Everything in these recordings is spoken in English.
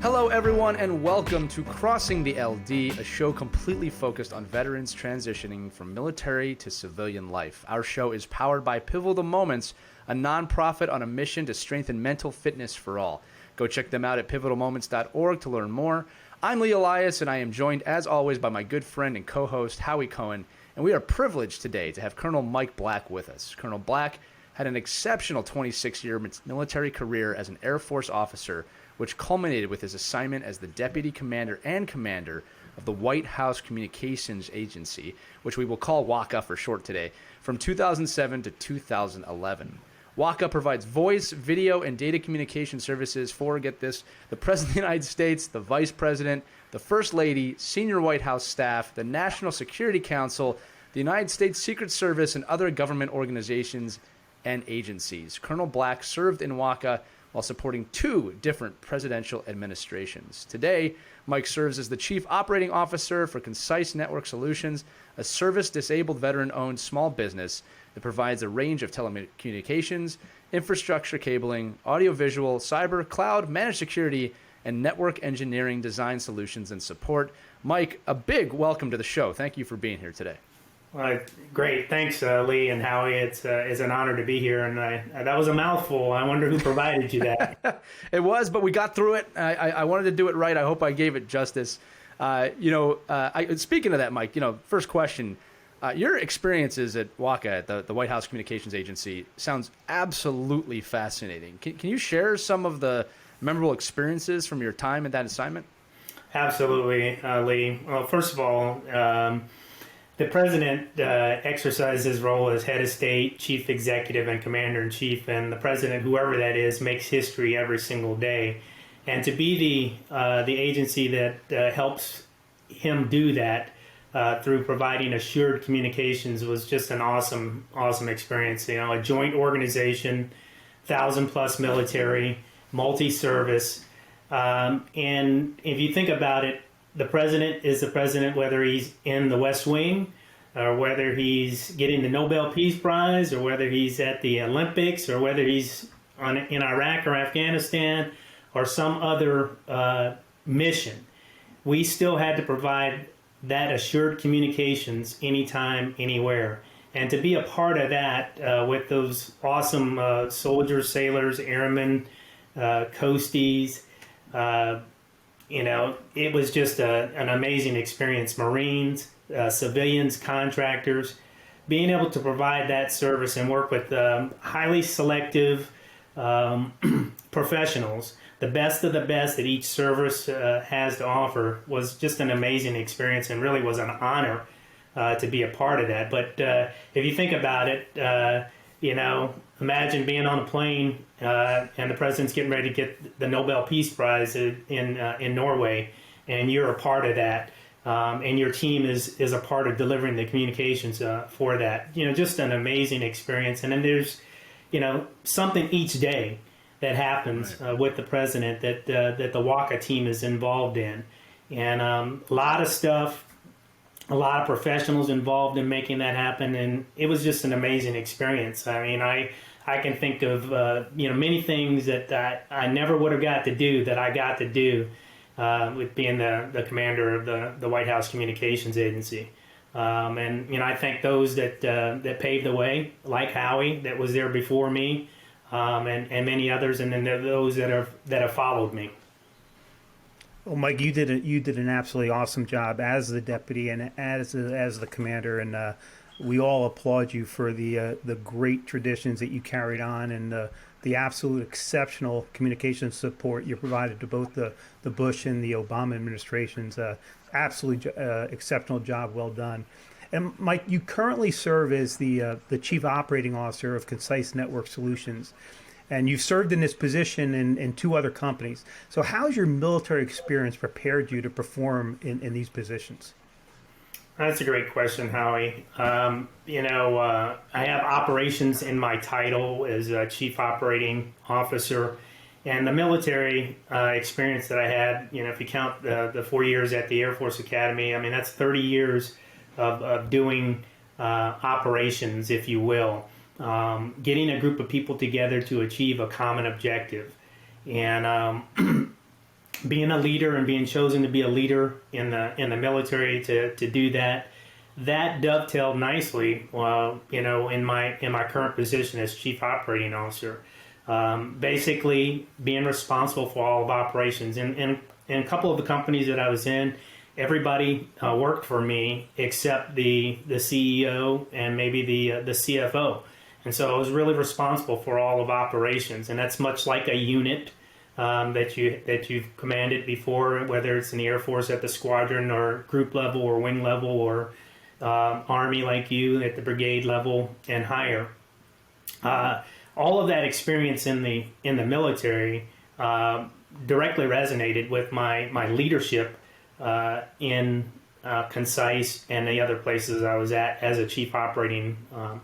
Hello, everyone, and welcome to Crossing the LD, a show completely focused on veterans transitioning from military to civilian life. Our show is powered by Pivotal Moments, a nonprofit on a mission to strengthen mental fitness for all. Go check them out at pivotalmoments.org to learn more. I'm Lee Elias, and I am joined, as always, by my good friend and co-host, Howie Cohen, and we are privileged today to have Colonel Mike Black with us. Colonel Black had an exceptional 26-year military career as an Air Force officer, which culminated with his assignment as the Deputy Commander and Commander of the White House Communications Agency, which we will call WHCA for short today, from 2007 to 2011. WHCA provides voice, video, and data communication services for, get this, the President of the United States, the Vice President, the First Lady, senior White House staff, the National Security Council, the United States Secret Service, and other government organizations and agencies. Colonel Black served in WHCA while supporting two different presidential administrations. Today, Mike serves as the Chief Operating Officer for Concise Network Solutions, a service-disabled veteran-owned small business that provides a range of telecommunications, infrastructure cabling, audiovisual, cyber, cloud, managed security, and network engineering design solutions and support. Mike, a big welcome to the show. Thank you for being here today. Great. Thanks, Lee and Howie. It's an honor to be here. And that was a mouthful. I wonder who provided you that. It was, but we got through it. I wanted to do it right. I hope I gave it justice. Speaking of that, Mike, first question, your experiences at WHCA, at the White House Communications Agency, sounds absolutely fascinating. Can you share some of the memorable experiences from your time at that assignment? Absolutely, Lee. Well, first of all, the President exercises his role as head of state, chief executive, and commander-in-chief, and the President, whoever that is, makes history every single day. And to be the agency that helps him do that through providing assured communications was just an awesome experience. A joint organization, 1,000-plus military, multi-service, and if you think about it, the President is the President whether he's in the West Wing or whether he's getting the Nobel Peace Prize or whether he's at the Olympics or whether he's in Iraq or Afghanistan or some other mission. We still had to provide that assured communications anytime, anywhere. And to be a part of that with those awesome soldiers, sailors, airmen, coasties, it was just an amazing experience. Marines, civilians, contractors, being able to provide that service and work with highly selective professionals, the best of the best that each service has to offer, was just an amazing experience and really was an honor to be a part of that. But if you think about it, imagine being on a plane and the President's getting ready to get the Nobel Peace Prize in Norway, and you're a part of that, and your team is a part of delivering the communications for that. Just an amazing experience. And then there's, something each day that happens with the President that the WHCA team is involved in, and a lot of stuff. A lot of professionals involved in making that happen, and it was just an amazing experience. I mean, I can think of many things that I never would have got to do that I got to do with being the commander of the White House Communications Agency. And I thank those that paved the way, like Howie, that was there before me, and many others, and then those that have followed me. Well, Mike, you did an absolutely awesome job as the deputy and as the commander, and we all applaud you for the great traditions that you carried on and the absolute exceptional communication support you provided to both the Bush and the Obama administrations. Absolutely exceptional job, well done. And Mike, you currently serve as the Chief Operating Officer of Concise Network Solutions. And you've served in this position in two other companies. So how has your military experience prepared you to perform in these positions? That's a great question, Howie. I have operations in my title as Chief Operating Officer. And the military experience that I had, if you count the 4 years at the Air Force Academy, I mean, that's 30 years of doing operations, if you will. Getting a group of people together to achieve a common objective. And being a leader and being chosen to be a leader in the military to do that, that dovetailed nicely, in my current position as Chief Operating Officer. Basically, being responsible for all of operations. In a couple of the companies that I was in, everybody worked for me except the CEO and maybe the CFO. And so I was really responsible for all of operations, and that's much like a unit that you've commanded before, whether it's in the Air Force at the squadron or group level or wing level, or Army like you at the brigade level and higher. All of that experience in the military directly resonated with my leadership in Concise and the other places I was at as a chief operating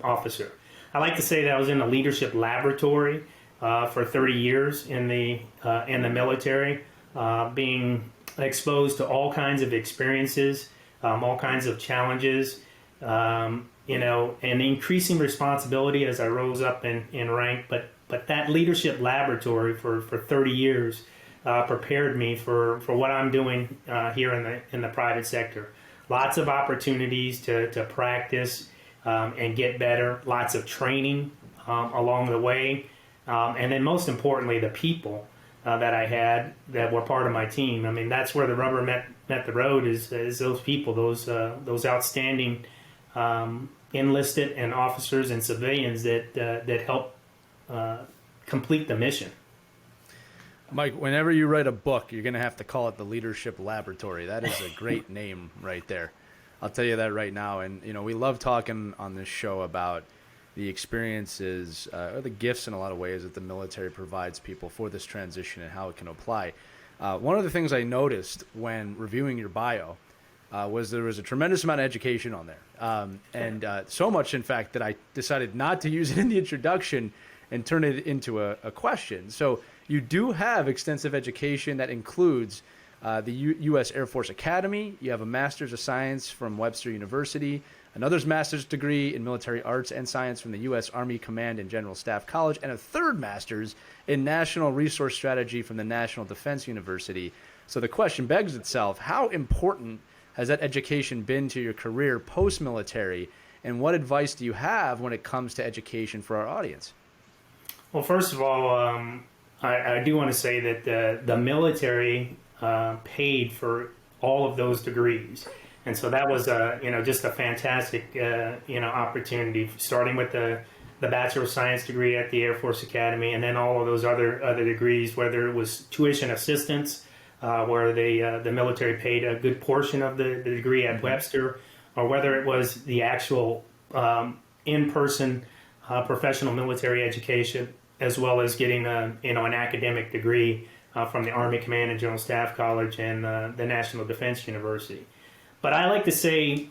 officer. I like to say that I was in the leadership laboratory for 30 years in the military, being exposed to all kinds of experiences, all kinds of challenges, and increasing responsibility as I rose up in rank. But that leadership laboratory for 30 years prepared me for what I'm doing here in the private sector. Lots of opportunities to practice and get better. Lots of training along the way, and then most importantly, the people that I had that were part of my team. I mean, that's where the rubber met the road. Is those people, those outstanding enlisted and officers and civilians that help complete the mission. Mike, whenever you write a book, you're going to have to call it the Leadership Laboratory. That is a great name right there. I'll tell you that right now. And, we love talking on this show about the experiences or the gifts in a lot of ways that the military provides people for this transition and how it can apply. One of the things I noticed when reviewing your bio was there was a tremendous amount of education on there. And so much, in fact, that I decided not to use it in the introduction and turn it into a question. So you do have extensive education that includes the U.S. Air Force Academy. You have a Master's of Science from Webster University, another master's degree in military arts and science from the U.S. Army Command and General Staff College, and a third master's in national resource strategy from the National Defense University. So the question begs itself, how important has that education been to your career post-military, and what advice do you have when it comes to education for our audience? Well, first of all, I do want to say that the military paid for all of those degrees. And so that was, just a fantastic, opportunity, starting with the Bachelor of Science degree at the Air Force Academy, and then all of those other degrees, whether it was tuition assistance, where the military paid a good portion of the degree at Webster, or whether it was the actual in-person professional military education, as well as getting an academic degree from the Army Command and General Staff College and the National Defense University. But I like to say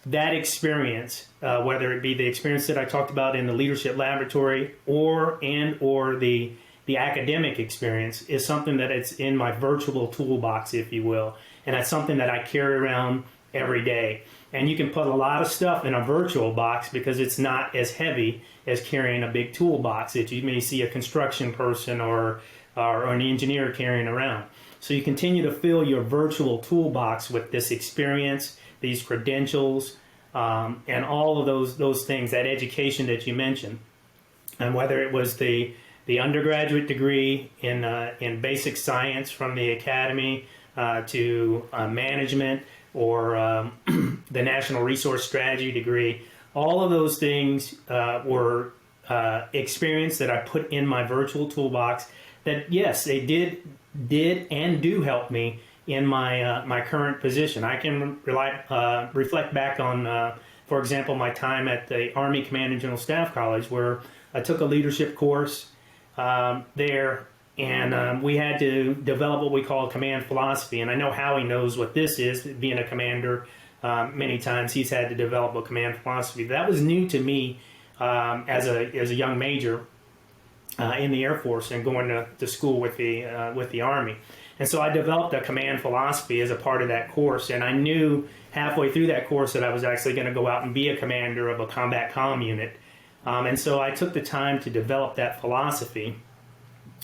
that experience, whether it be the experience that I talked about in the Leadership Laboratory or the academic experience, is something that it's in my virtual toolbox, if you will. And that's something that I carry around every day. And you can put a lot of stuff in a virtual box because it's not as heavy as carrying a big toolbox that you may see a construction person or an engineer carrying around. So you continue to fill your virtual toolbox with this experience, these credentials, and all of those things, that education that you mentioned. And whether it was the undergraduate degree in basic science from the academy to management, or the National Resource Strategy degree, all of those things were experience that I put in my virtual toolbox that, yes, they did and do help me in my current position. I can reflect back on, for example, my time at the Army Command and General Staff College, where I took a leadership course there, and we had to develop what we call command philosophy. And I know Howie knows what this is, being a commander. Many times he's had to develop a command philosophy. That was new to me as a young major in the Air Force and going to school with the Army. And so I developed a command philosophy as a part of that course. And I knew halfway through that course that I was actually going to go out and be a commander of a combat comm unit. And so I took the time to develop that philosophy.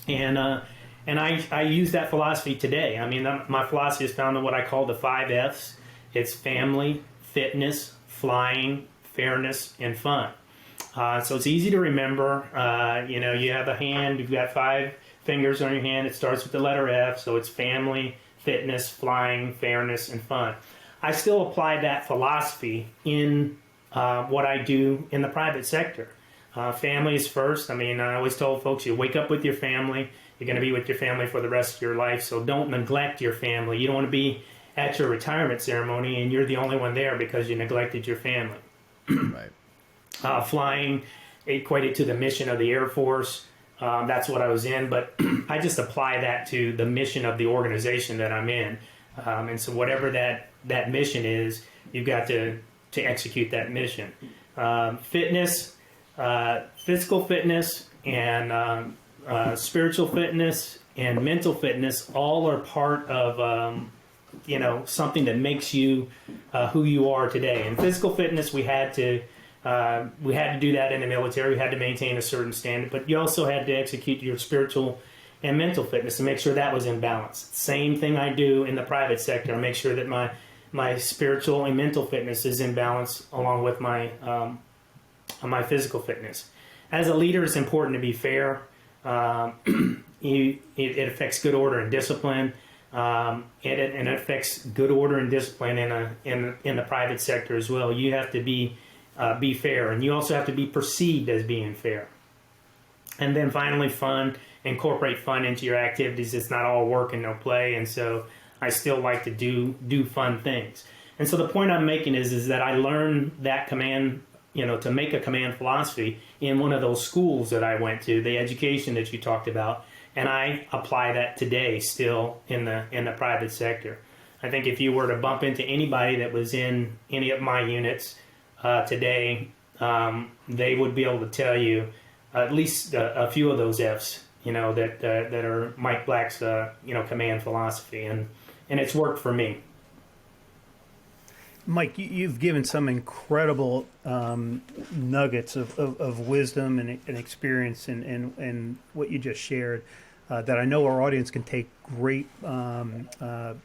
And And I use that philosophy today. I mean, my philosophy is found in what I call the 5 F's. It's family, fitness, flying, fairness, and fun. So it's easy to remember. You have a hand, you've got 5 fingers on your hand. It starts with the letter F, so it's family, fitness, flying, fairness, and fun. I still apply that philosophy in what I do in the private sector. Family is first. I mean, I always told folks, you wake up with your family. You're going to be with your family for the rest of your life, so don't neglect your family. You don't want to be at your retirement ceremony and you're the only one there because you neglected your family. Right. Flying equated to the mission of the Air Force. That's what I was in, but I just apply that to the mission of the organization that I'm in. And so whatever that mission is, you've got to execute that mission. Fitness, physical fitness, and spiritual fitness and mental fitness all are part of something that makes you who you are today. In physical fitness, we had to do that in the military. We had to maintain a certain standard, but you also had to execute your spiritual and mental fitness to make sure that was in balance. Same thing I do in the private sector. I make sure that my spiritual and mental fitness is in balance along with my physical fitness. As a leader, it's important to be fair. It affects good order and discipline. It affects good order and discipline in the private sector as well. You have to be fair, and you also have to be perceived as being fair. And then finally, fun. Incorporate fun into your activities. It's not all work and no play, and so I still like to do fun things. And so the point I'm making is that I learned that command, to make a command philosophy in one of those schools that I went to, the education that you talked about, and I apply that today still in the private sector. I think if you were to bump into anybody that was in any of my units today, they would be able to tell you at least a few of those F's, that are Mike Black's command philosophy, and it's worked for me. Mike, you've given some incredible nuggets of wisdom and experience and what you just shared that I know our audience can take great momentum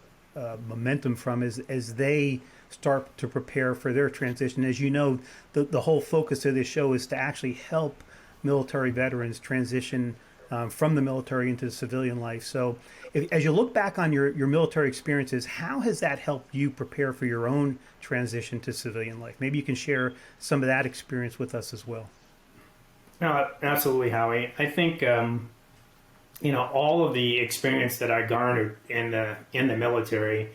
from as they start to prepare for their transition. As you know, the whole focus of this show is to actually help military veterans transition from the military into civilian life. So as you look back on your military experiences, how has that helped you prepare for your own transition to civilian life? Maybe you can share some of that experience with us as well. No, absolutely, Howie. I think, all of the experience that I garnered in the military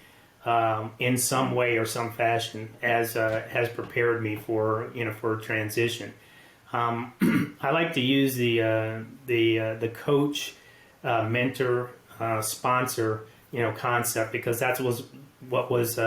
in some way or some fashion has prepared me for transition. I like to use the coach, mentor, sponsor, concept, because that was what was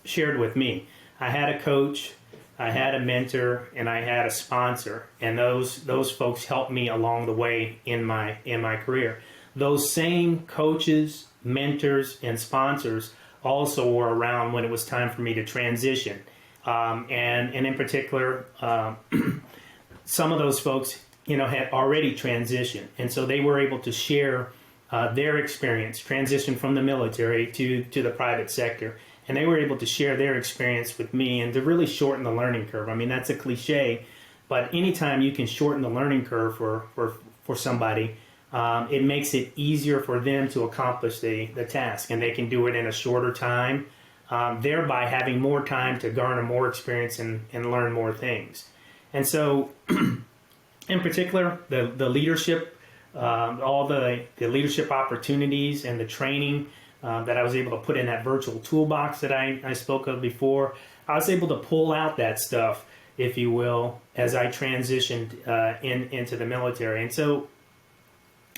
shared with me. I had a coach, I had a mentor, and I had a sponsor, and those folks helped me along the way in my career. Those same coaches, mentors, and sponsors also were around when it was time for me to transition, and in particular. Some of those folks, had already transitioned, and so they were able to share their experience, transition from the military to the private sector, and they were able to share their experience with me and to really shorten the learning curve. I mean, that's a cliche, but anytime you can shorten the learning curve for somebody, it makes it easier for them to accomplish the task, and they can do it in a shorter time, thereby having more time to garner more experience and learn more things. And so, in particular, the leadership, all the leadership opportunities and the training that I was able to put in that virtual toolbox that I spoke of before, I was able to pull out that stuff, if you will, as I transitioned into the military. And so,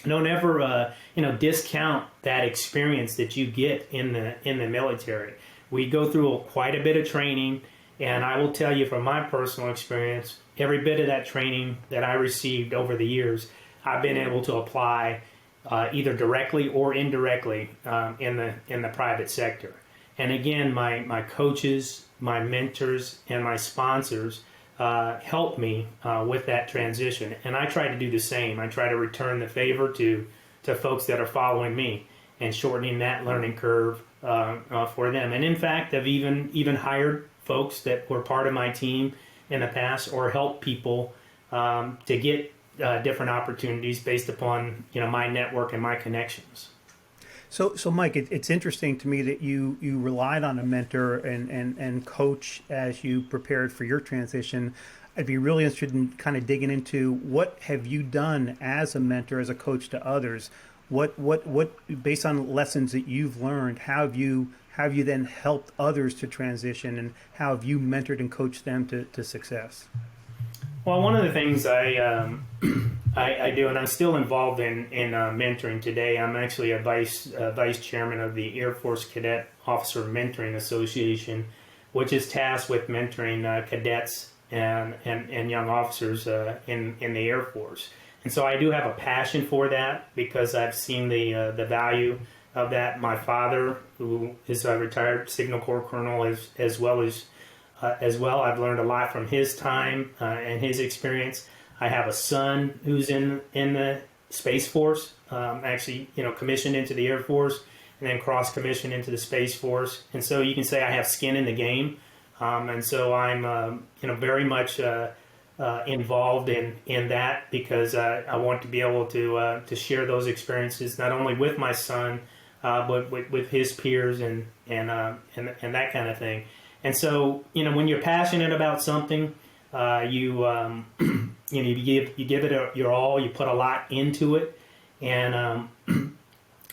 don't ever discount that experience that you get in the military. We go through quite a bit of training, and I will tell you from my personal experience, every bit of that training that I received over the years, I've been able to apply either directly or indirectly in the private sector. And again, my coaches, my mentors, and my sponsors helped me with that transition. And I try to do the same. I try to return the favor to to folks that are following me and shortening that learning curve for them. And in fact, I've even hired folks that were part of my team in the past, or helped people to get different opportunities based upon my network and my connections. So Mike, it's interesting to me that you relied on a mentor and coach as you prepared for your transition. I'd be really interested in kind of digging into what have you done as a mentor, as a coach to others. What based on lessons that you've learned, how have you then helped others to transition, and how have you mentored and coached them to success? Well, one of the things I do, and I'm still involved in mentoring today. I'm actually a vice chairman of the Air Force Cadet Officer Mentoring Association, which is tasked with mentoring cadets and young officers in the Air Force. And so I do have a passion for that because I've seen the value of that. My father, who is a retired Signal Corps colonel, as well, I've learned a lot from his time and his experience. I have a son who's in the Space Force, actually, commissioned into the Air Force and then cross-commissioned into the Space Force. And so you can say I have skin in the game. And so I'm, very much involved in that because I want to be able to share those experiences not only with my son, but with his peers and that kind of thing. And so, when you're passionate about something, you give it your all. You put a lot into it, and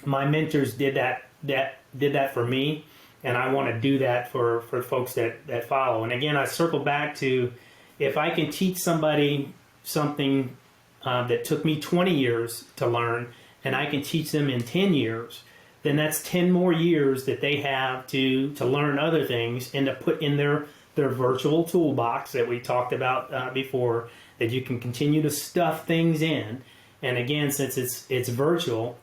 my mentors did that for me, and I want to do that for folks that follow. And again, I circle back to, if I can teach somebody something that took me 20 years to learn, and I can teach them in 10 years, then that's 10 more years that they have to learn other things and to put in their virtual toolbox that we talked about before, that you can continue to stuff things in. And again, since it's virtual,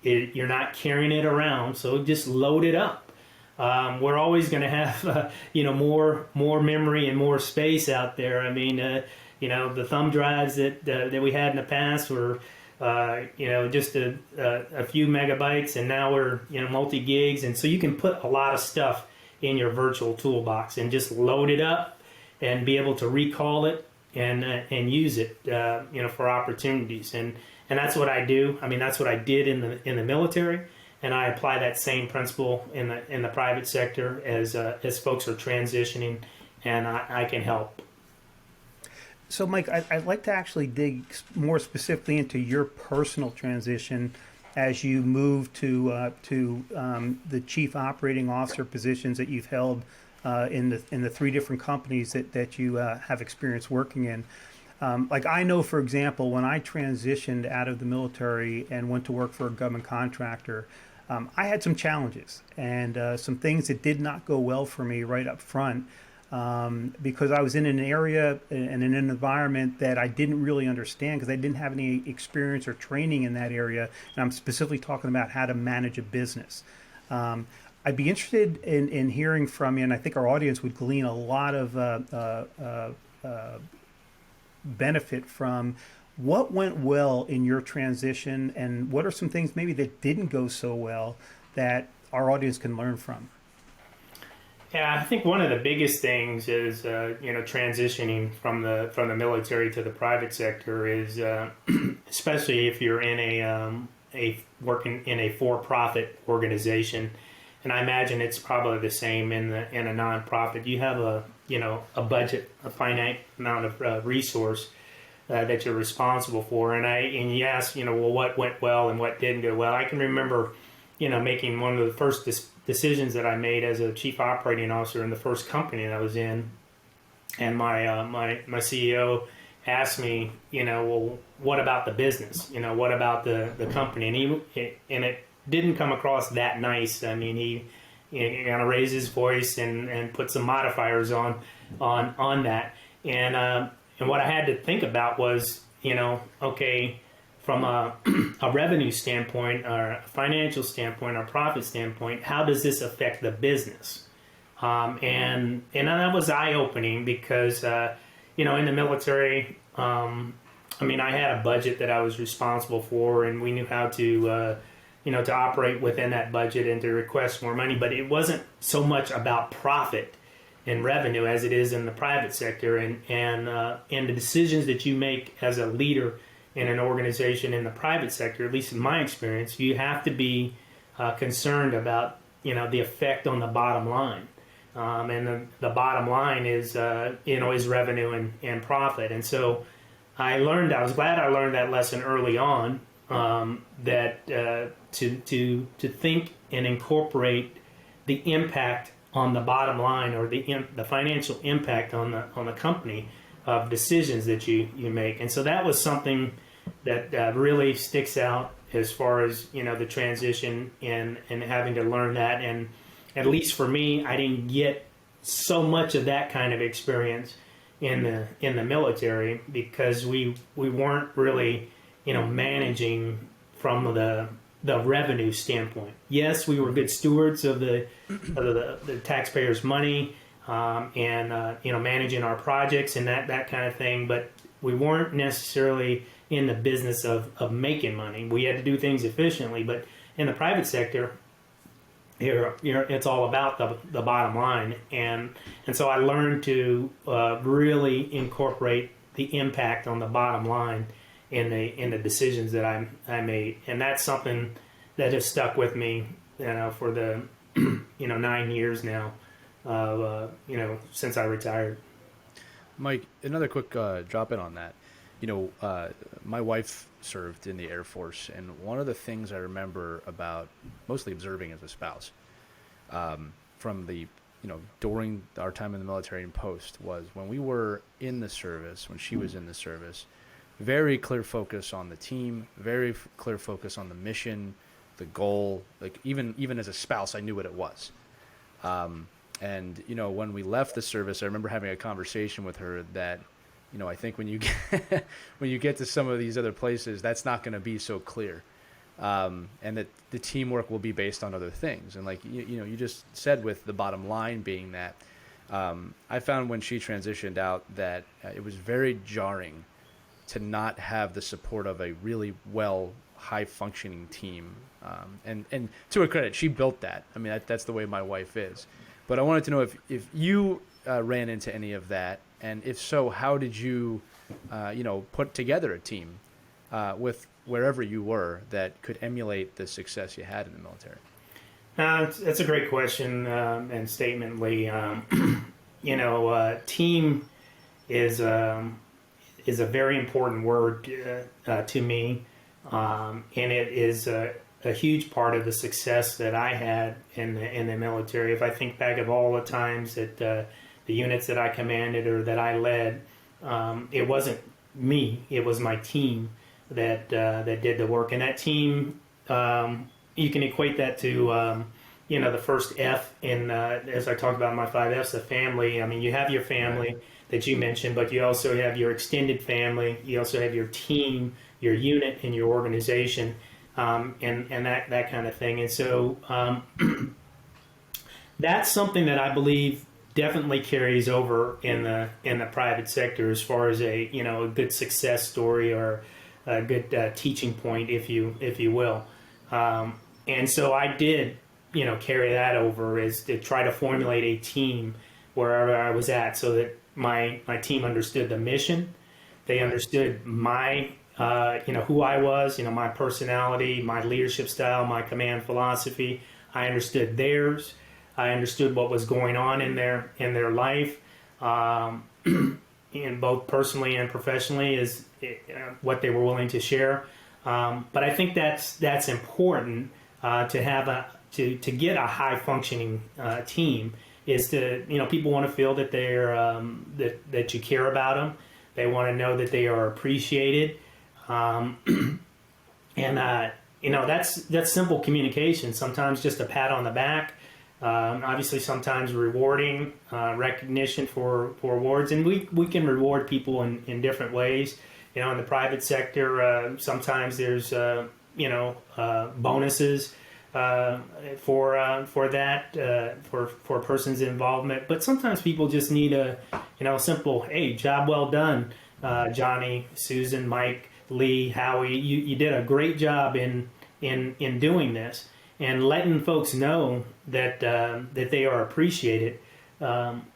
you're not carrying it around, so just load it up. We're always going to have more memory and more space out there. I mean, the thumb drives that we had in the past were just a few megabytes, and now we're multi gigs, and so you can put a lot of stuff in your virtual toolbox and just load it up and be able to recall it and use it for opportunities. And that's what I do. I mean, that's what I did in the military, and I apply that same principle in the private sector as folks are transitioning, and I can help. So, Mike, I'd like to actually dig more specifically into your personal transition as you move to the chief operating officer positions that you've held in the three different companies that you have experience working in. Like I know, for example, when I transitioned out of the military and went to work for a government contractor, I had some challenges and some things that did not go well for me right up front. Because I was in an area and in an environment that I didn't really understand because I didn't have any experience or training in that area. And I'm specifically talking about how to manage a business. I'd be interested in hearing from you, and I think our audience would glean a lot of benefit from what went well in your transition, and what are some things maybe that didn't go so well that our audience can learn from. Yeah, I think one of the biggest things is transitioning from the military to the private sector is especially if you're in a working in a for-profit organization, and I imagine it's probably the same in a nonprofit. You have a budget, a finite amount of resource that you're responsible for, and you ask well, what went well and what didn't go well. I can remember making one of the first decisions that I made as a chief operating officer in the first company that I was in, and my CEO asked me, well, what about the business? What about the company? And it didn't come across that nice. I mean, he kind of raised his voice and put some modifiers on that, and what I had to think about was, okay, from a revenue standpoint, or a financial standpoint, or profit standpoint, how does this affect the business? And that was eye-opening because, in the military, I mean, I had a budget that I was responsible for, and we knew how to, to operate within that budget and to request more money. But it wasn't so much about profit and revenue as it is in the private sector, and the decisions that you make as a leader in an organization in the private sector, at least in my experience, you have to be concerned about the effect on the bottom line. And the bottom line is is revenue and profit. And so I was glad I learned that lesson early on, that to think and incorporate the impact on the bottom line, or the financial impact on the company of decisions that you make. And so that was something that really sticks out as far as the transition and having to learn that. And at least for me, I didn't get so much of that kind of experience in the military, because we weren't really managing from the revenue standpoint. Yes, we were good stewards of the taxpayers' money, and managing our projects and that kind of thing, but we weren't necessarily in the business of making money. We had to do things efficiently, but in the private sector, it's all about the bottom line, and so I learned to really incorporate the impact on the bottom line in the decisions that I made, and that's something that has stuck with me, for the 9 years now, since I retired. Mike, another quick drop in on that. My wife served in the Air Force, and one of the things I remember about mostly observing as a spouse, from the, during our time in the military and post, was when we were in the service, when she was in the service, very clear focus on the team, very clear focus on the mission, the goal. Like even as a spouse, I knew what it was. And when we left the service, I remember having a conversation with her that, I think when you get to some of these other places, that's not going to be so clear, and that the teamwork will be based on other things. And like you just said, with the bottom line being that, I found when she transitioned out that it was very jarring to not have the support of a really high functioning team. And to her credit, she built that. I mean, that's the way my wife is. But I wanted to know if you ran into any of that, and if so, how did you, put together a team with wherever you were that could emulate the success you had in the military? That's a great question and statement, Lee. Team is a very important word to me, and it is a huge part of the success that I had in the military. If I think back of all the times that the units that I commanded or that I led, it wasn't me; it was my team that did the work. And that team, you can equate that to the first F in as I talked about my 5 F's, the family. I mean, you have your family that you mentioned, but you also have your extended family. You also have your team, your unit, and your organization. And that kind of thing. And so that's something that I believe definitely carries over in the private sector, as far as a good success story, or a good teaching point, if you will. And so I did carry that over, is to try to formulate a team wherever I was at, so that my team understood the mission, they understood my who I was, my personality, my leadership style, my command philosophy. I understood theirs. I understood what was going on in their life, in both personally and professionally, is what they were willing to share. But I think that's important to have to get a high functioning team. Is to people want to feel that they're that you care about them. They want to know that they are appreciated. And that's simple communication. Sometimes just a pat on the back. Obviously, sometimes rewarding, recognition for awards, and we can reward people in different ways. In the private sector, sometimes there's bonuses for that for a person's involvement. But sometimes people just need a simple, hey, job well done. Johnny, Susan, Mike, Lee, Howie, you did a great job in doing this and letting folks know that that they are appreciated.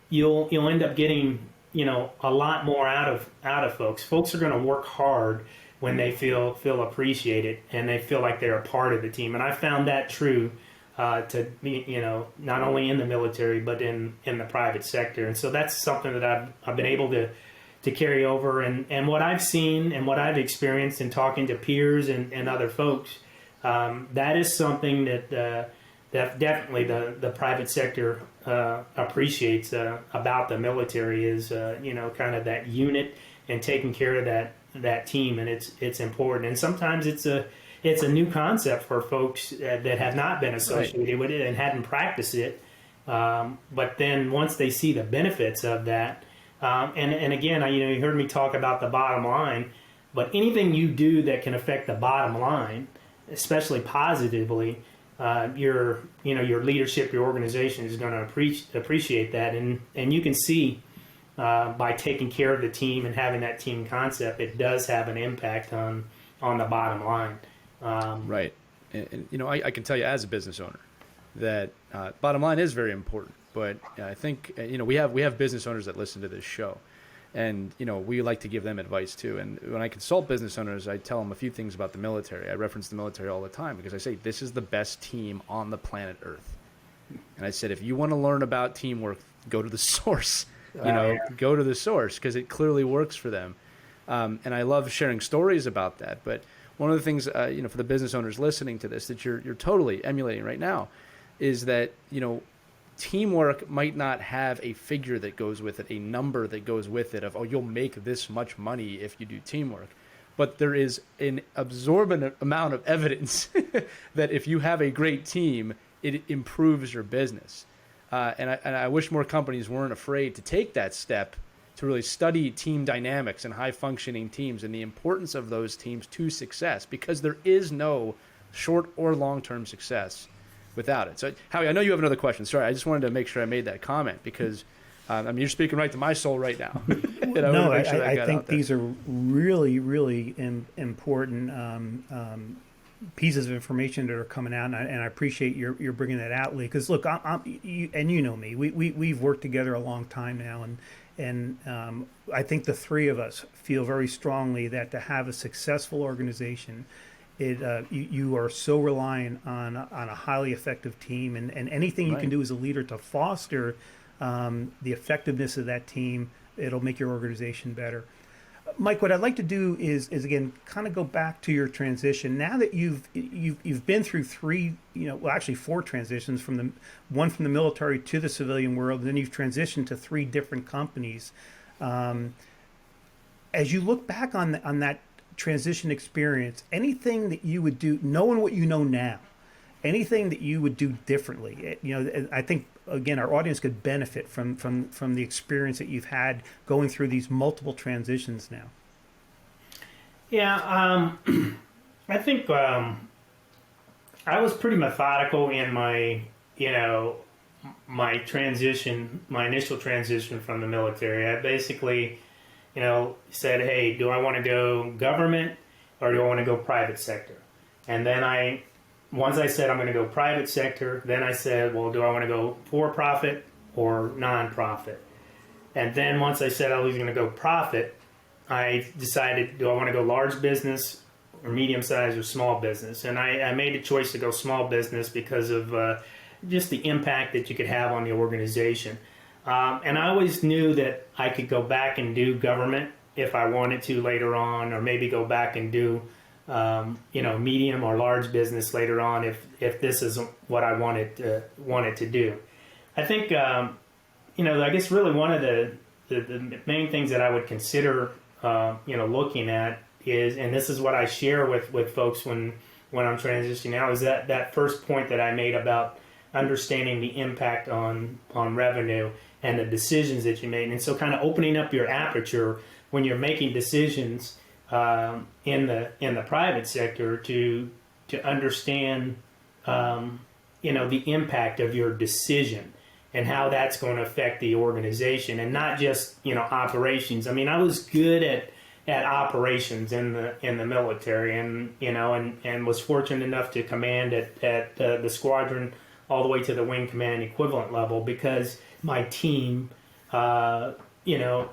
You'll end up getting a lot more out of folks. Folks are going to work hard when they feel appreciated and they feel like they're a part of the team. And I found that true to be, not only in the military but in the private sector. And so that's something that I've been able to carry over. And what I've seen and what I've experienced in talking to peers and other folks, that is something that definitely the private sector appreciates about the military is kind of that unit and taking care of that team, and it's important. And sometimes it's a new concept for folks that have not been associated with it and hadn't practiced it. But then once they see the benefits of that, and again, you heard me talk about the bottom line, but anything you do that can affect the bottom line, especially positively, your leadership, your organization is going to appreciate that, and you can see by taking care of the team and having that team concept, it does have an impact on the bottom line. Right, and I can tell you as a business owner that bottom line is very important. But I think we have business owners that listen to this show, and we like to give them advice too. And when I consult business owners, I tell them a few things about the military. I reference the military all the time because I say this is the best team on the planet Earth. And I said if you want to learn about teamwork, go to the source. Go to the source because it clearly works for them. And I love sharing stories about that. But one of the things for the business owners listening to this that you're totally emulating right now is that teamwork might not have a figure that goes with it, a number that goes with it of, you'll make this much money if you do teamwork. But there is an absorbent amount of evidence that if you have a great team, it improves your business. And I wish more companies weren't afraid to take that step to really study team dynamics and high-functioning teams and the importance of those teams to success, because there is no short or long-term success without it. So, Howie, I know you have another question. Sorry, I just wanted to make sure I made that comment because, you're speaking right to my soul right now. No, I think these are really, really important pieces of information that are coming out, and I appreciate you're bringing that out, Lee. Because look, you know me, we've worked together a long time now, and I think the three of us feel very strongly that to have a successful organization, you are so reliant on a highly effective team, and anything you can do as a leader to foster the effectiveness of that team, it'll make your organization better. Mike, what I'd like to do is again kind of go back to your transition. Now that you've been through four transitions, one from the military to the civilian world, and then you've transitioned to three different companies. As you look back on that transition experience, anything that you would do, knowing what you know now, anything that you would do differently? I think again our audience could benefit from the experience that you've had going through these multiple transitions now. Yeah, I think I was pretty methodical in my my transition, my initial transition from the military. I basically said, hey, do I want to go government or do I want to go private sector? And then once I said I'm going to go private sector, then I said, well, do I want to go for-profit or non-profit? And then once I said I was going to go profit, I decided, do I want to go large business or medium-sized or small business? And I made a choice to go small business because of just the impact that you could have on the organization. And I always knew that I could go back and do government if I wanted to later on, or maybe go back and do medium or large business later on if this isn't what I wanted to do. I think I guess really one of the main things that I would consider looking at is, and this is what I share with folks when I'm transitioning now, is that first point that I made about understanding the impact on revenue and the decisions that you made. And so kind of opening up your aperture when you're making decisions in the private sector to understand the impact of your decision. and how that's going to affect the organization, and not just, operations. I mean, I was good at operations in the military, and and was fortunate enough to command at the squadron all the way to the wing command equivalent level, because my team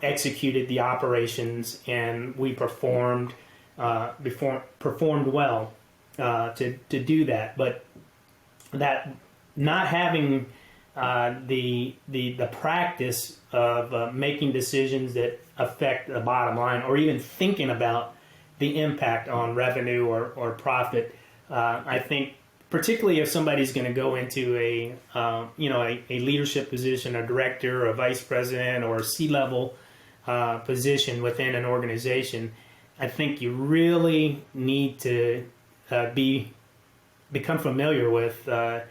executed the operations, and we performed well to do that. But that not having the practice of making decisions that affect the bottom line, or even thinking about the impact on revenue or profit, I think, particularly if somebody's going to go into a leadership position, a director, a vice president, or a C-level position within an organization, I think you really need to become familiar with the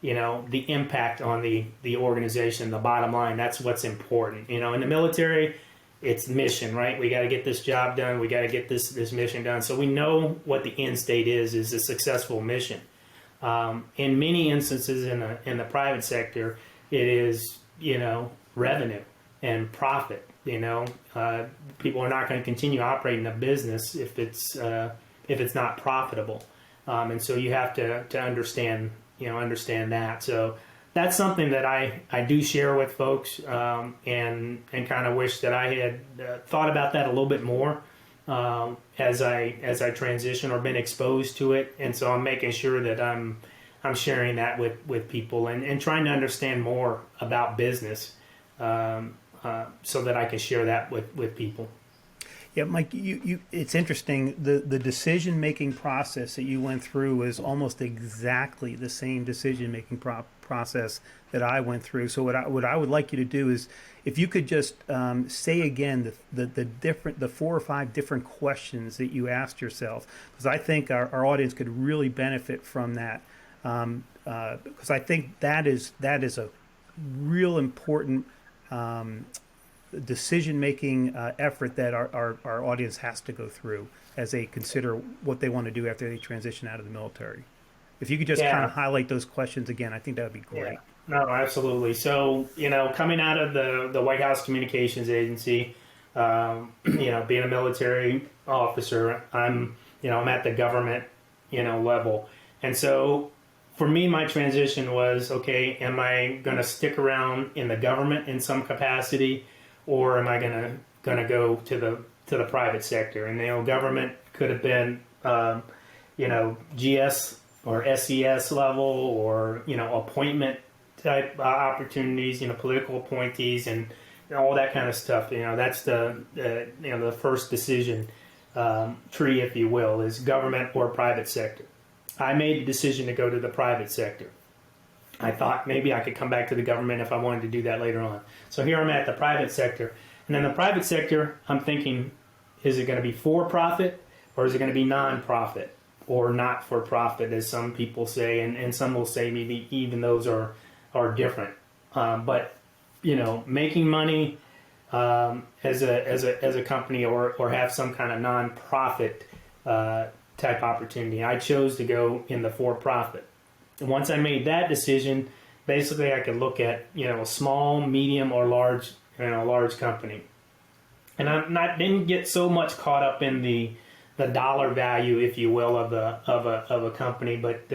impact on the organization, the bottom line. That's what's important. In the military, it's mission, right? We got to get this job done. We got to get this mission done. So we know what the end state is a successful mission. In many instances in the private sector, it is, revenue and profit. People are not going to continue operating a business if it's not profitable. And so you have to understand that. So that's something that I do share with folks, and kind of wish that I had thought about that a little bit more as I transition or been exposed to it. And so I'm making sure that I'm sharing that with people, and trying to understand more about business, so that I can share that with people. Yeah, Mike, it's interesting. The decision-making process that you went through is almost exactly the same decision-making process that I went through. So what I would like you to do is, if you could just say again the 4 or 5 different questions that you asked yourself, because I think our audience could really benefit from that. Because I think that is a real important decision-making effort that our audience has to go through as they consider what they want to do after they transition out of the military. If you could just kind of highlight those questions again, I think that would be great. Yeah. No, absolutely. So, coming out of the White House Communications Agency, being a military officer, I'm at the government, level. And so for me, my transition was, okay, am I going to stick around in the government in some capacity, or am I going to go to the private sector? And government could have been GS or SES level, or appointment type opportunities, political appointees, and all that kind of stuff. That's the first decision tree, if you will, is government or private sector. I made the decision to go to the private sector. I thought maybe I could come back to the government if I wanted to do that later on. So here I'm at the private sector. And in the private sector, I'm thinking, is it going to be for-profit, or is it going to be non-profit, or not-for-profit, as some people say, and some will say maybe even those are different. But making money as a company, or have some kind of non-profit type opportunity, I chose to go in the for-profit. And once I made that decision, basically I could look at a small, medium, or large company, and didn't get so much caught up in the dollar value, if you will, of a company. But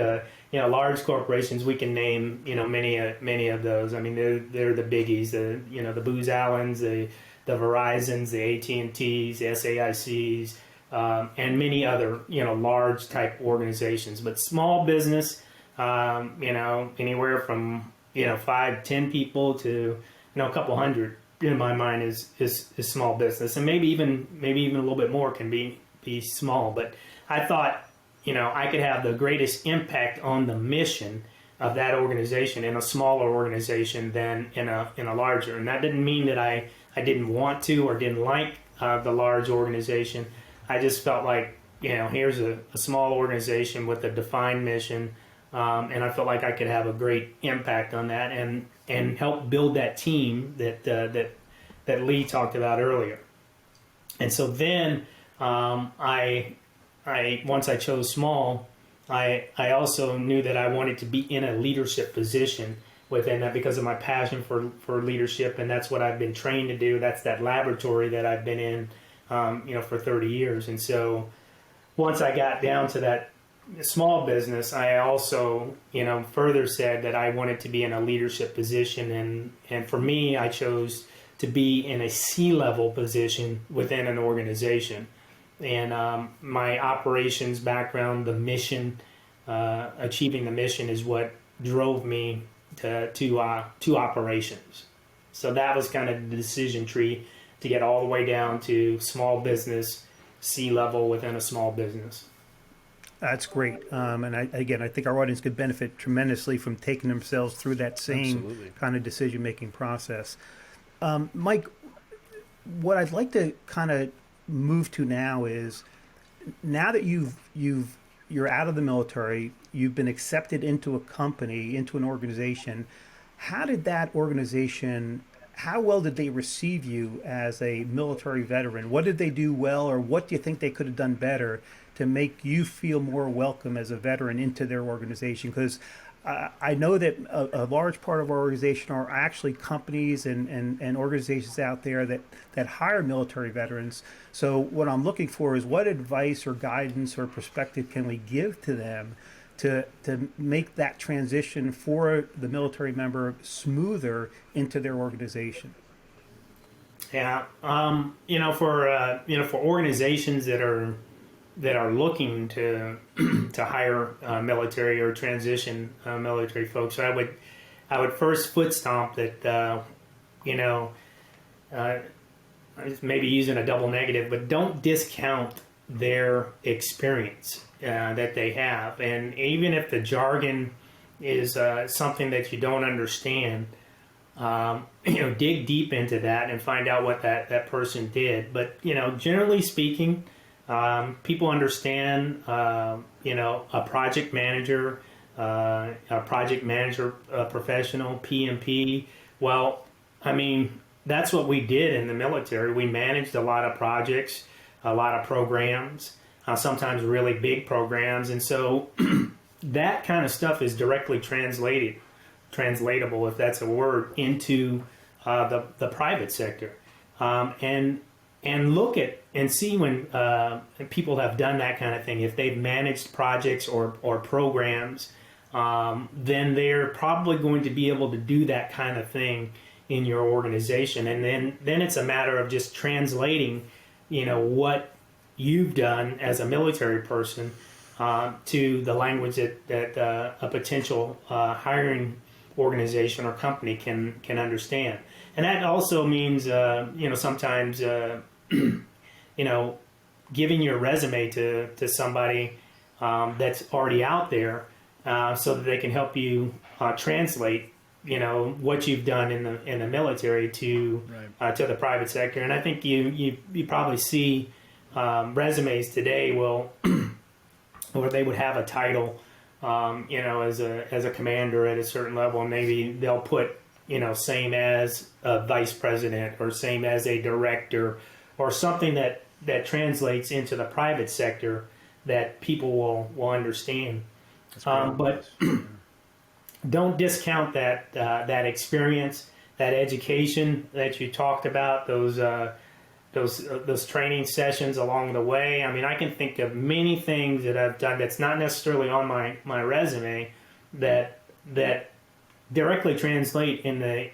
large corporations, we can name many of those. I mean, they're the biggies, the Booz Allens, the Verizons, the AT&Ts, the SAICs, and many other large type organizations. But small business, anywhere from 5-10 people to a couple hundred, in my mind, is small business, and maybe even a little bit more can be small. But I thought I could have the greatest impact on the mission of that organization in a smaller organization than in a larger. And that didn't mean that I didn't want to or didn't like the large organization. I just felt like here's a small organization with a defined mission, and I felt like I could have a great impact on that and help build that team that Lee talked about earlier. And so then I once I chose small, I also knew that I wanted to be in a leadership position within that because of my passion for leadership, and that's what I've been trained to do. That's that laboratory that I've been in, for 30 years. And so once I got down to that small business, I also, further said that I wanted to be in a leadership position. And for me, I chose to be in a C-level position within an organization. And my operations background, the mission, achieving the mission is what drove me to operations. So that was kind of the decision tree to get all the way down to small business, C-level within a small business. That's great. And I think our audience could benefit tremendously from taking themselves through that same Absolutely. kind of decision-making process. Mike, what I'd like to kind of move to now is, now that you're out of the military, you've been accepted into a company, into an organization. How did that organization, how well did they receive you as a military veteran? What did they do well, or what do you think they could have done better to make you feel more welcome as a veteran into their organization? Because I know that a large part of our organization are actually companies and organizations out there that hire military veterans. So what I'm looking for is, what advice or guidance or perspective can we give to them to make that transition for the military member smoother into their organization? Yeah, for organizations that are looking to hire military or transition military folks, I would first foot stomp that maybe using a double negative, but don't discount their experience that they have. And even if the jargon is something that you don't understand, dig deep into that and find out what that person did. But generally speaking, people understand a project manager, professional, PMP. Well, I mean, that's what we did in the military. We managed a lot of projects, a lot of programs, sometimes really big programs. And so that kind of stuff is directly translatable, if that's a word, into the private sector. And look at and see when people have done that kind of thing. If they've managed projects or programs, then they're probably going to be able to do that kind of thing in your organization. And then it's a matter of just translating, what you've done as a military person to the language that a potential hiring organization or company can understand. And that also means, sometimes, giving your resume to somebody that's already out there so that they can help you translate, what you've done in the military to the private sector. And I think you probably see resumes today where they would have a title, as a commander at a certain level, and maybe they'll put, same as a vice president or same as a director or something that translates into the private sector that people will understand. But don't discount that experience, that education that you talked about, those training sessions along the way. I mean, I can think of many things that I've done that's not necessarily on my resume that directly translate in the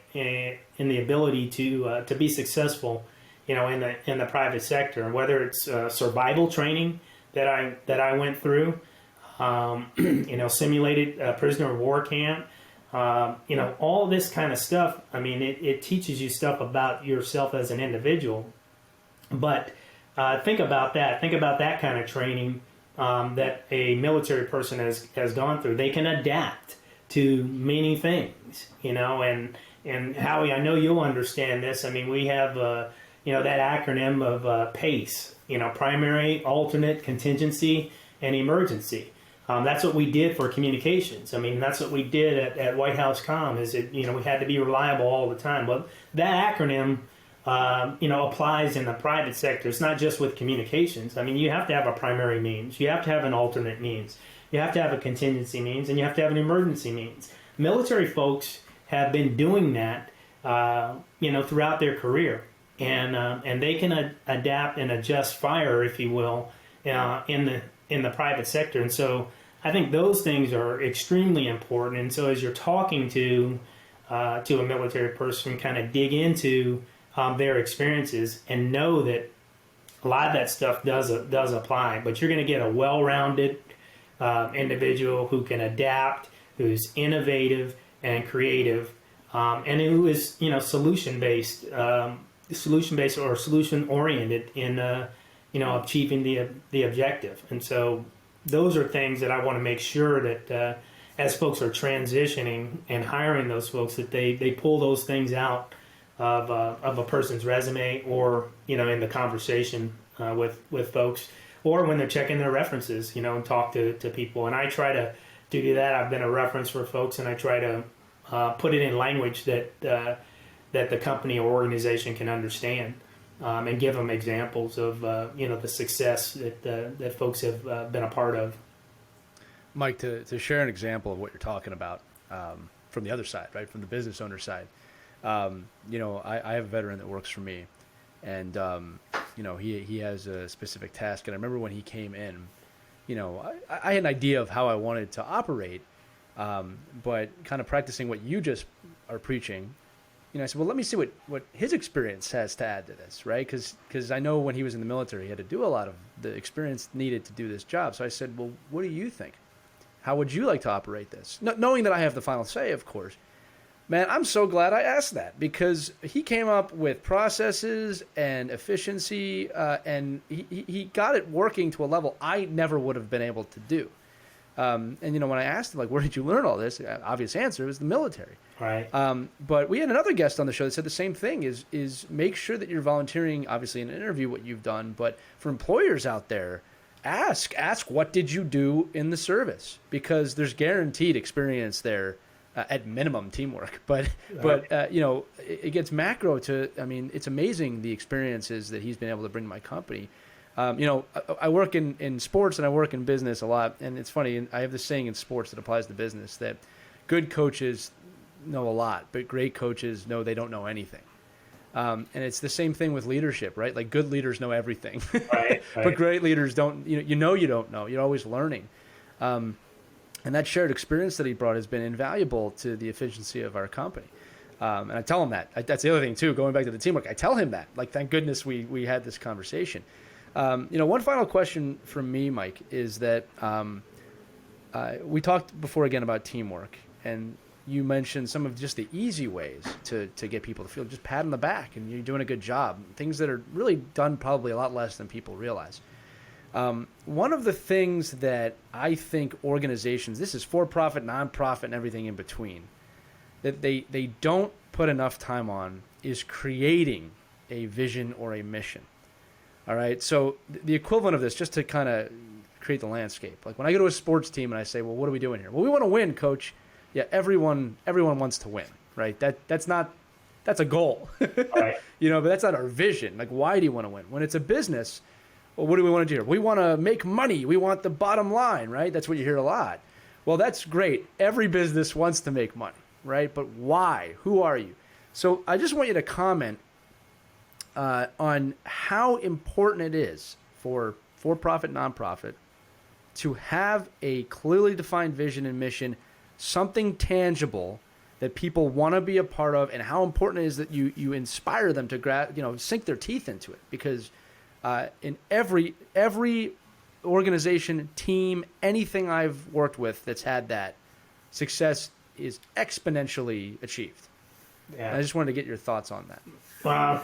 ability to be successful, in the private sector. And whether it's survival training that I went through, simulated prisoner of war camp, all this kind of stuff. I mean, it teaches you stuff about yourself as an individual. But think about that. Think about that kind of training that a military person has gone through. They can adapt to many things, and Howie, I know you'll understand this. I mean, we have, that acronym of PACE, primary, alternate, contingency, and emergency. That's what we did for communications. I mean, that's what we did at White House Comm, is we had to be reliable all the time. Well, that acronym, applies in the private sector. It's not just with communications. I mean, you have to have a primary means. You have to have an alternate means. You have to have a contingency means, and you have to have an emergency means. Military folks have been doing that, throughout their career, and they can adapt and adjust fire, if you will, in the private sector. And so I think those things are extremely important. And so as you're talking to a military person, kind of dig into their experiences and know that a lot of that stuff does apply. But you're going to get a well-rounded individual who can adapt, who's innovative and creative, and who is solution based or solution oriented in achieving the objective. And so those are things that I want to make sure that as folks are transitioning and hiring those folks, that they pull those things out of a person's resume, or in the conversation with folks, or when they're checking their references, and talk to people. And I try to do that. I've been a reference for folks, and I try to put it in language that the company or organization can understand, and give them examples of the success that folks have been a part of. Mike, to share an example of what you're talking about from the other side, right, from the business owner side. I have a veteran that works for me, and he has a specific task. And I remember when he came in, I had an idea of how I wanted to operate, but kind of practicing what you just are preaching. I said, well, let me see what his experience has to add to this, right? Because I know when he was in the military, he had to do a lot of the experience needed to do this job. So I said, well, what do you think? How would you like to operate this? Knowing that I have the final say, of course. Man, I'm so glad I asked that, because he came up with processes and efficiency, and he got it working to a level I never would have been able to do. And when I asked him, like, where did you learn all this? Obvious answer was the military. Right. But we had another guest on the show that said the same thing: is make sure that you're volunteering, obviously in an interview, what you've done. But for employers out there, ask what did you do in the service, because there's guaranteed experience there. At minimum, teamwork, but it gets macro to. I mean, it's amazing the experiences that he's been able to bring to my company. I work in sports and I work in business a lot, and it's funny. And I have this saying in sports that applies to business, that good coaches know a lot, but great coaches know they don't know anything. And it's the same thing with leadership, right? Like, good leaders know everything, right. But great leaders don't. You don't know. You're always learning. And that shared experience that he brought has been invaluable to the efficiency of our company. And I tell him that. That's the other thing, too, going back to the teamwork. I tell him that. Like, thank goodness we had this conversation. One final question from me, Mike, is that we talked before again about teamwork. And you mentioned some of just the easy ways to get people to feel just pat on the back and you're doing a good job. Things that are really done probably a lot less than people realize. One of the things that I think organizations, this is for-profit, nonprofit, and everything in between, that they don't put enough time on is creating a vision or a mission. All right, so the equivalent of this, just to kind of create the landscape, like when I go to a sports team and I say, well, what are we doing here? Well, we want to win, coach. Yeah, everyone wants to win, right? That's a goal, Right. But that's not our vision. Like, why do you want to win? When it's a business, well, what do we want to do here? We want to make money. We want the bottom line, right? That's what you hear a lot. Well, that's great. Every business wants to make money, right? But why? Who are you? So I just want you to comment on how important it is for for-profit, nonprofit to have a clearly defined vision and mission, something tangible that people want to be a part of, and how important it is that you inspire them to sink their teeth into it. Because in every organization, team, anything I've worked with that's had that, success is exponentially achieved. Yeah. And I just wanted to get your thoughts on that. Well,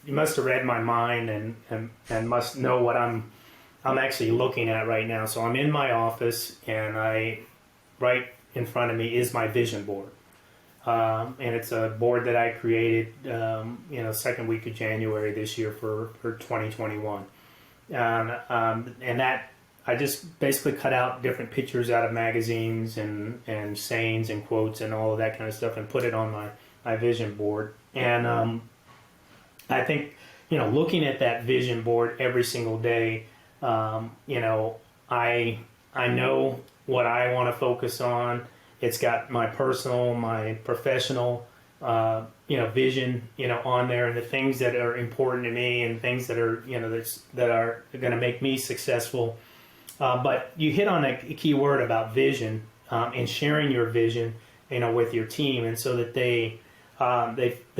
you must have read my mind and must know what I'm actually looking at right now. So I'm in my office, and right in front of me is my vision board. And it's a board that I created, second week of January this year for 2021. And that I just basically cut out different pictures out of magazines and sayings and quotes and all of that kind of stuff and put it on my vision board. And I think, looking at that vision board every single day, I know what I want to focus on. It's got my personal, my professional, vision, on there, and the things that are important to me, and things that are, that are going to make me successful. But you hit on a key word about vision, and sharing your vision, with your team, and so that they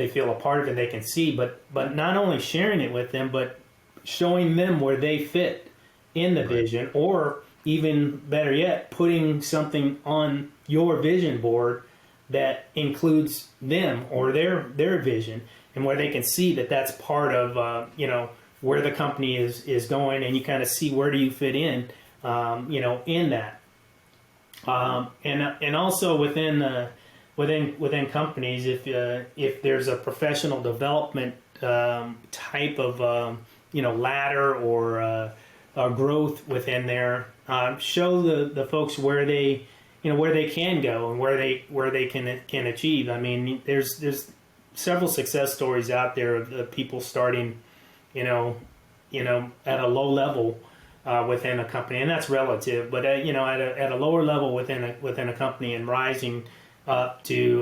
feel a part of it, they can see. But not only sharing it with them, but showing them where they fit in the vision, or even better yet, putting something on your vision board that includes them or their vision, and where they can see that that's part of where the company is going, and you kind of see where do you fit in, in that, and also within companies, if there's a professional development type of ladder or growth within there, show the folks where they can go and where they can achieve. I mean, there's several success stories out there of people starting, at a low level within a company, and that's relative. But at a lower level within a company, and rising up to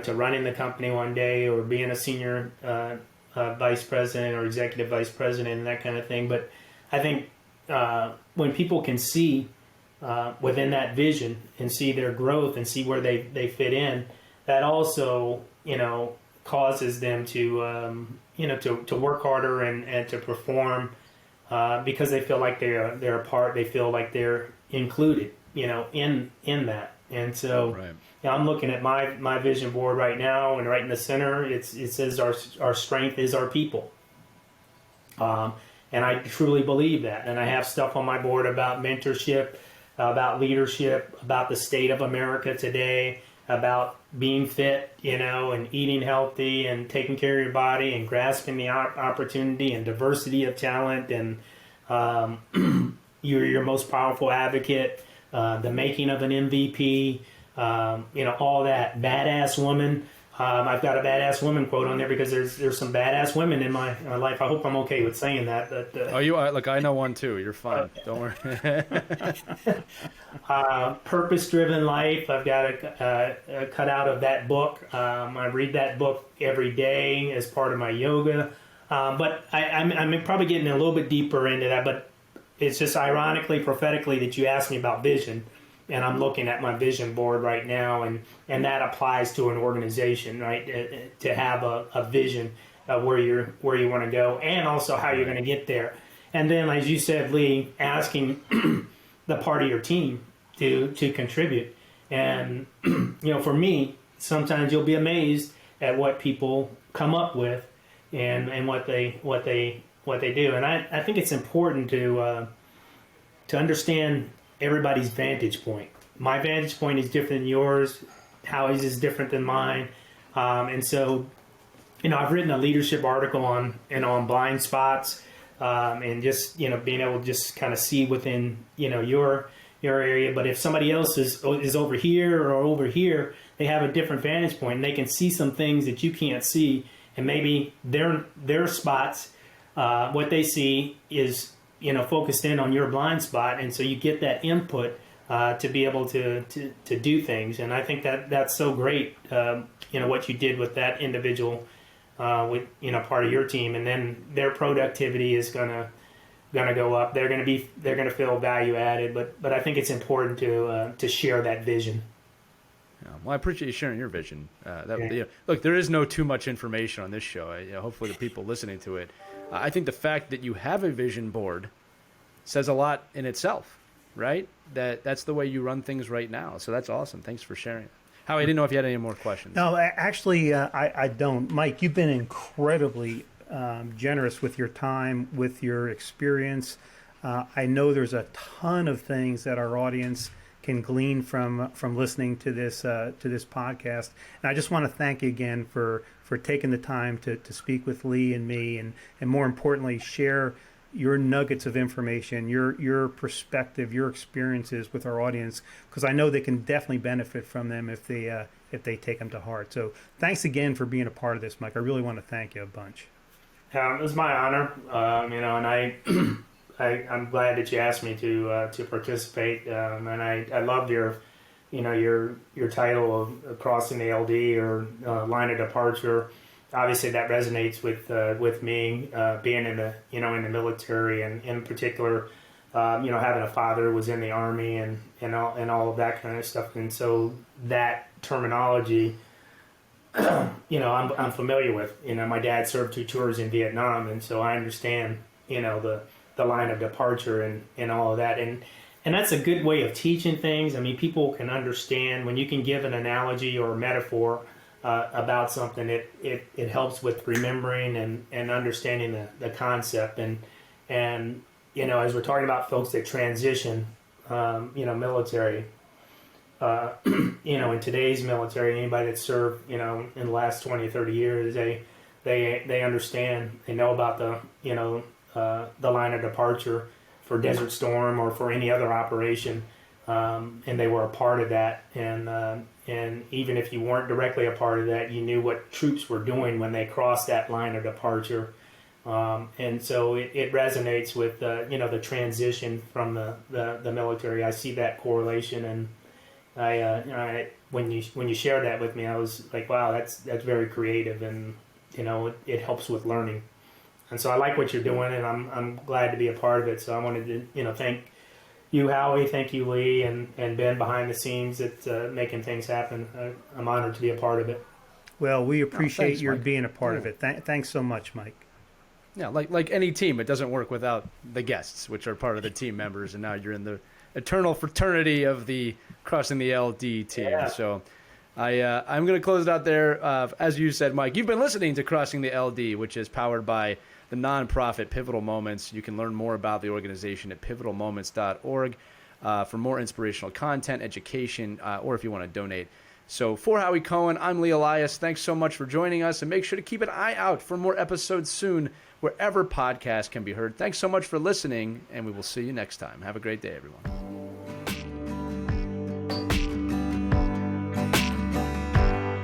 to running the company one day, or being a senior vice president or executive vice president, and that kind of thing. But I think when people can see within that vision and see their growth and see where they fit in, that also causes them to to work harder and to perform, because they feel like they're a part. They feel like they're included in that. And so I'm looking at my vision board right now, and right in the center it says our strength is our people. And I truly believe that. And I have stuff on my board about mentorship, about leadership, about the state of America today, about being fit, and eating healthy, and taking care of your body, and grasping the opportunity, and diversity of talent, and you're your most powerful advocate, the making of an MVP, all that. Badass woman. I've got a badass woman quote on there because there's some badass women in my life. I hope I'm okay with saying that. But you are. Look, I know one too. You're fine. Don't worry. Purpose-driven life. I've got a cut out of that book. I read that book every day as part of my yoga. But I'm probably getting a little bit deeper into that. But it's just ironically, prophetically, that you asked me about vision. And I'm looking at my vision board right now, and that applies to an organization, right? To have a vision of where you want to go, and also how you're going to get there. And then, as you said, Lee, asking the part of your team to contribute. And for me, sometimes you'll be amazed at what people come up with, and what they do. And I think it's important to understand everybody's vantage point. My vantage point is different than yours. Howie's is different than mine. And so, I've written a leadership article on blind spots, and just, being able to just kind of see within, your area. But if somebody else is over here or over here, they have a different vantage point, and they can see some things that you can't see. And maybe their spots, what they see is, focused in on your blind spot, and so you get that input to be able to do things. And I think that's so great, what you did with that individual, with part of your team, and then their productivity is gonna go up. They're gonna feel value added, but I think it's important to share that vision. Yeah, well, I appreciate you sharing your vision. Look, there is no too much information on this show. Hopefully, the people listening to it. I think the fact that you have a vision board says a lot in itself, right? That's the way you run things right now. So that's awesome. Thanks for sharing. Howie, I didn't know if you had any more questions. No, actually, I don't. Mike, you've been incredibly generous with your time, with your experience. I know there's a ton of things that our audience can glean from listening to this podcast. And I just want to thank you again for taking the time to speak with Lee and me, and more importantly, share your nuggets of information, your perspective, your experiences with our audience, because I know they can definitely benefit from them if they take them to heart. So thanks again for being a part of this, Mike. I really want to thank you a bunch. It was my honor, and I'm glad that you asked me to participate, and I loved your your title of crossing the LD or line of departure. Obviously, that resonates with me being in the military, and in particular, having a father who was in the Army and all of that kind of stuff. And so that terminology, I'm familiar with. My dad served 2 tours in Vietnam, and so I understand the line of departure and all of that. And that's a good way of teaching things. I mean, people can understand when you can give an analogy or a metaphor about something. It helps with remembering and understanding the concept. And as we're talking about folks that transition, military, in today's military, anybody that served, in the last 20, 30 years, they understand, they know about the line of departure for Desert Storm or for any other operation, and they were a part of that. And even if you weren't directly a part of that, you knew what troops were doing when they crossed that line of departure. And so it resonates with the transition from the military. I see that correlation, and I when you shared that with me, I was like, wow, that's very creative, and it helps with learning. And so I like what you're doing, and I'm glad to be a part of it. So I wanted to thank you, Howie, thank you, Lee, and Ben behind the scenes at making things happen. I'm honored to be a part of it. Well, we appreciate thanks, your Mike. being a part of it. Thanks so much, Mike. Yeah, like any team, it doesn't work without the guests, which are part of the team members, and now you're in the eternal fraternity of the Crossing the LD team. Yeah. So I'm going to close it out there. As you said, Mike, you've been listening to Crossing the LD, which is powered by the nonprofit Pivotal Moments. You can learn more about the organization at pivotalmoments.org for more inspirational content, education, or if you want to donate. So for Howie Cohen, I'm Lee Elias. Thanks so much for joining us, and make sure to keep an eye out for more episodes soon wherever podcasts can be heard. Thanks so much for listening, and we will see you next time. Have a great day, everyone.